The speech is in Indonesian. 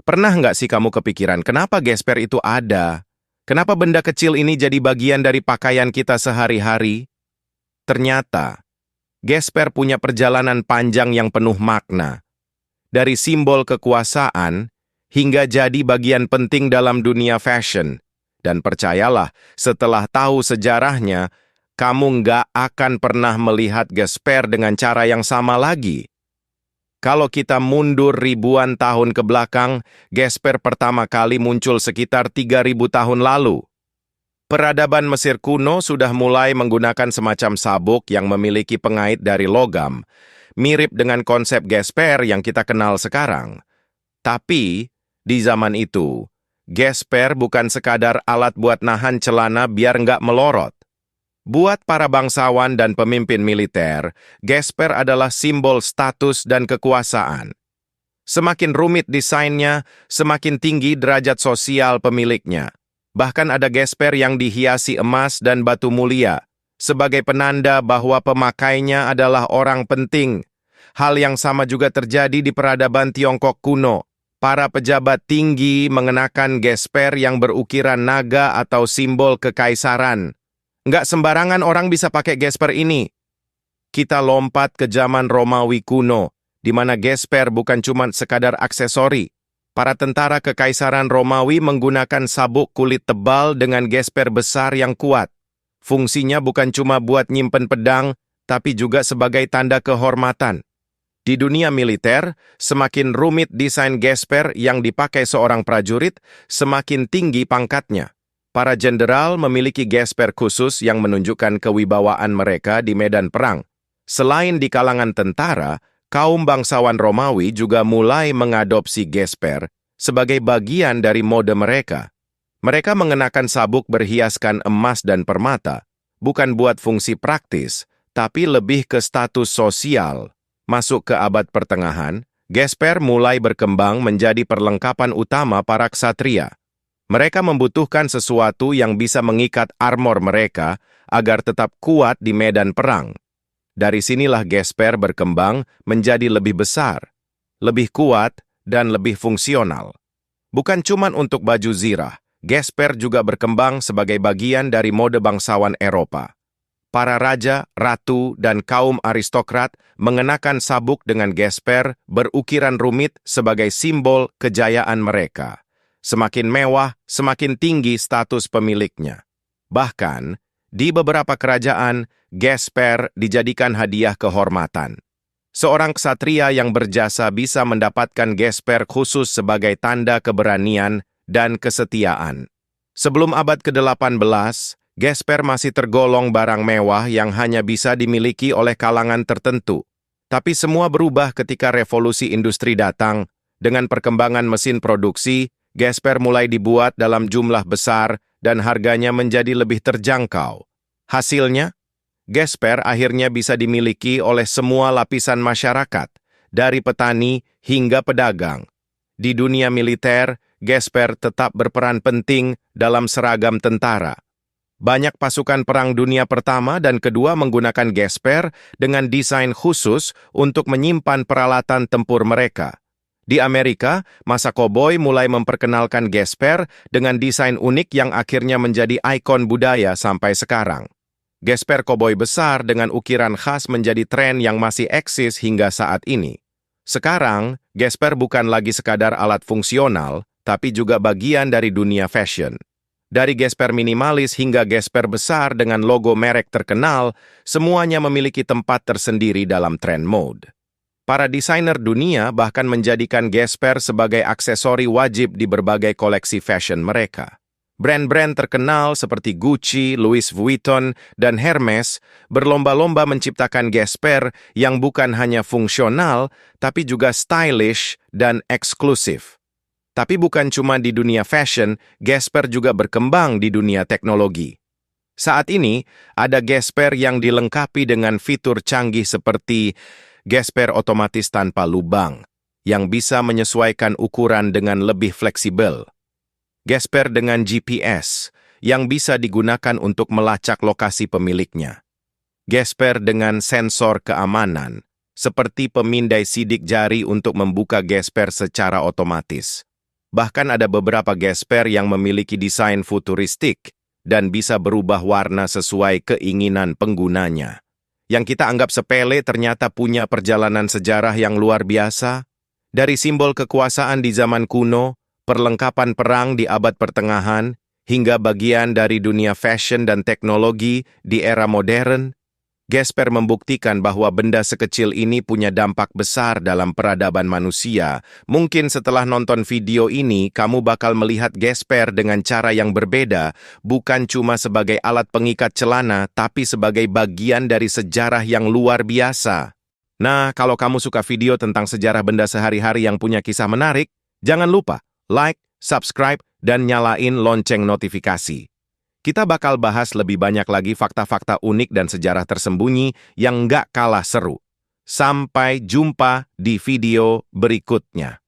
Pernah nggak sih kamu kepikiran kenapa gesper itu ada? Kenapa benda kecil ini jadi bagian dari pakaian kita sehari-hari? Ternyata, gesper punya perjalanan panjang yang penuh makna. Dari simbol kekuasaan, hingga jadi bagian penting dalam dunia fashion. Dan percayalah, setelah tahu sejarahnya, kamu nggak akan pernah melihat gesper dengan cara yang sama lagi. Kalau kita mundur ribuan tahun ke belakang, gesper pertama kali muncul sekitar 3.000 tahun lalu. Peradaban Mesir kuno sudah mulai menggunakan semacam sabuk yang memiliki pengait dari logam, mirip dengan konsep gesper yang kita kenal sekarang. Tapi, di zaman itu, gesper bukan sekadar alat buat nahan celana biar nggak melorot. Buat para bangsawan dan pemimpin militer, gesper adalah simbol status dan kekuasaan. Semakin rumit desainnya, semakin tinggi derajat sosial pemiliknya. Bahkan ada gesper yang dihiasi emas dan batu mulia, sebagai penanda bahwa pemakainya adalah orang penting. Hal yang sama juga terjadi di peradaban Tiongkok kuno. Para pejabat tinggi mengenakan gesper yang berukiran naga atau simbol kekaisaran. Nggak sembarangan orang bisa pakai gesper ini. Kita lompat ke zaman Romawi kuno, di mana gesper bukan cuma sekadar aksesori. Para tentara kekaisaran Romawi menggunakan sabuk kulit tebal dengan gesper besar yang kuat. Fungsinya bukan cuma buat nyimpen pedang, tapi juga sebagai tanda kehormatan. Di dunia militer, semakin rumit desain gesper yang dipakai seorang prajurit, semakin tinggi pangkatnya. Para jenderal memiliki gesper khusus yang menunjukkan kewibawaan mereka di medan perang. Selain di kalangan tentara, kaum bangsawan Romawi juga mulai mengadopsi gesper sebagai bagian dari mode mereka. Mereka mengenakan sabuk berhiaskan emas dan permata, bukan buat fungsi praktis, tapi lebih ke status sosial. Masuk ke abad pertengahan, gesper mulai berkembang menjadi perlengkapan utama para ksatria. Mereka membutuhkan sesuatu yang bisa mengikat armor mereka agar tetap kuat di medan perang. Dari sinilah gesper berkembang menjadi lebih besar, lebih kuat, dan lebih fungsional. Bukan cuma untuk baju zirah, gesper juga berkembang sebagai bagian dari mode bangsawan Eropa. Para raja, ratu, dan kaum aristokrat mengenakan sabuk dengan gesper berukiran rumit sebagai simbol kejayaan mereka. Semakin mewah, semakin tinggi status pemiliknya. Bahkan, di beberapa kerajaan, gesper dijadikan hadiah kehormatan. Seorang ksatria yang berjasa bisa mendapatkan gesper khusus sebagai tanda keberanian dan kesetiaan. Sebelum abad ke-18, gesper masih tergolong barang mewah yang hanya bisa dimiliki oleh kalangan tertentu. Tapi semua berubah ketika revolusi industri datang. Dengan perkembangan mesin produksi, gesper mulai dibuat dalam jumlah besar dan harganya menjadi lebih terjangkau. Hasilnya, gesper akhirnya bisa dimiliki oleh semua lapisan masyarakat, dari petani hingga pedagang. Di dunia militer, gesper tetap berperan penting dalam seragam tentara. Banyak pasukan Perang Dunia Pertama dan Kedua menggunakan gesper dengan desain khusus untuk menyimpan peralatan tempur mereka. Di Amerika, masa koboi mulai memperkenalkan gesper dengan desain unik yang akhirnya menjadi ikon budaya sampai sekarang. Gesper koboi besar dengan ukiran khas menjadi tren yang masih eksis hingga saat ini. Sekarang, gesper bukan lagi sekadar alat fungsional, tapi juga bagian dari dunia fashion. Dari gesper minimalis hingga gesper besar dengan logo merek terkenal, semuanya memiliki tempat tersendiri dalam tren mode. Para desainer dunia bahkan menjadikan gesper sebagai aksesori wajib di berbagai koleksi fashion mereka. Brand-brand terkenal seperti Gucci, Louis Vuitton, dan Hermes berlomba-lomba menciptakan gesper yang bukan hanya fungsional, tapi juga stylish dan eksklusif. Tapi bukan cuma di dunia fashion, gesper juga berkembang di dunia teknologi. Saat ini, ada gesper yang dilengkapi dengan fitur canggih seperti gesper otomatis tanpa lubang, yang bisa menyesuaikan ukuran dengan lebih fleksibel. Gesper dengan GPS, yang bisa digunakan untuk melacak lokasi pemiliknya. Gesper dengan sensor keamanan, seperti pemindai sidik jari untuk membuka gesper secara otomatis. Bahkan ada beberapa gesper yang memiliki desain futuristik dan bisa berubah warna sesuai keinginan penggunanya. Yang kita anggap sepele ternyata punya perjalanan sejarah yang luar biasa. Dari simbol kekuasaan di zaman kuno, perlengkapan perang di abad pertengahan, hingga bagian dari dunia fashion dan teknologi di era modern, Gesper membuktikan bahwa benda sekecil ini punya dampak besar dalam peradaban manusia. Mungkin setelah nonton video ini, kamu bakal melihat Gesper dengan cara yang berbeda, bukan cuma sebagai alat pengikat celana, tapi sebagai bagian dari sejarah yang luar biasa. Nah, kalau kamu suka video tentang sejarah benda sehari-hari yang punya kisah menarik, jangan lupa like, subscribe, dan nyalain lonceng notifikasi. Kita bakal bahas lebih banyak lagi fakta-fakta unik dan sejarah tersembunyi yang nggak kalah seru. Sampai jumpa di video berikutnya.